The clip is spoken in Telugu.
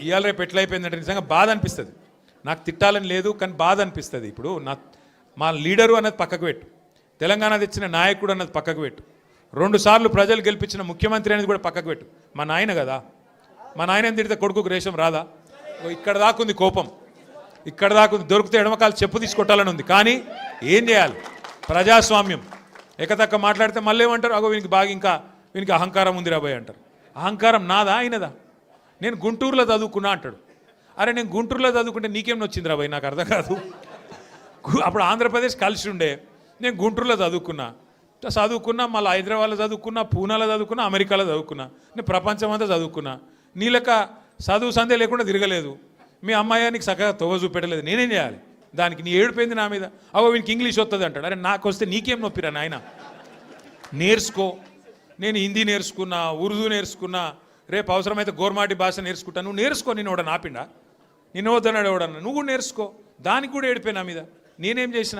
ఇవాళ రేపు ఎట్లయిపోయిందంటే నిజంగా బాధ అనిపిస్తుంది. నాకు తిట్టాలని లేదు, కానీ బాధ అనిపిస్తుంది. ఇప్పుడు మా లీడరు అన్నది పక్కకు పెట్టు, తెలంగాణ తెచ్చిన నాయకుడు అన్నది పక్కకు పెట్టు, 2 సార్లు ప్రజలు గెలిపించిన ముఖ్యమంత్రి అనేది కూడా పక్కకు పెట్టు. మా నాయన కదా, మా నాయన తిడితే కొడుకుకు రేషం రాదా? ఇక్కడ దాకుంది కోపం, ఇక్కడ దాకుంది. దొరికితే ఎడమకాలు చెప్పు తీసుకొట్టాలని ఉంది. కానీ ఏం చేయాలి? ప్రజాస్వామ్యం. ఎకతక్క మాట్లాడితే మళ్ళీ ఏమంటారు? అగో వీనికి బాగా ఇంకా వీనికి అహంకారం ఉంది రాబోయ్ అంటారు. అహంకారం నాదా ఆయనదా? నేను గుంటూరులో చదువుకున్నా అంటాడు. అరే నేను గుంటూరులో చదువుకుంటే నీకేం వచ్చింది రాబోయ్? నాకు అర్థం కాదు. అప్పుడు ఆంధ్రప్రదేశ్ కలిసి ఉండే, నేను గుంటూరులో చదువుకున్నా, మళ్ళీ హైదరాబాద్లో చదువుకున్నా, పూనాలో చదువుకున్నా, అమెరికాలో చదువుకున్నా, నేను ప్రపంచం అంతా చదువుకున్నా. నీ లెక్క చదువు సందే లేకుండా తిరగలేదు. మీ అమ్మాయి నీకు చక్కగా తోవ చూపెట్టలేదు. నేనేం చేయాలి దానికి? నీ ఏడిపోయింది నా మీద. అవో వీనికి ఇంగ్లీష్ వస్తుంది అంటాడు. అరే నాకు వస్తే నీకేం నొప్పిరా నాయన? నేర్చుకో. నేను హిందీ నేర్చుకున్నా, ఉర్దూ నేర్చుకున్నా, రేపు అవసరమైతే గోర్మాటి భాష నేర్చుకుంటా. నువ్వు నేర్చుకో. నేను ఎవడన్నా ఆపిండా? నిన్ను వద్దన్నాడు ఎవడన్నా? నువ్వు కూడా నేర్చుకో. దానికి కూడా ఏడిపోయి నా మీద. నేనేం చేసిన?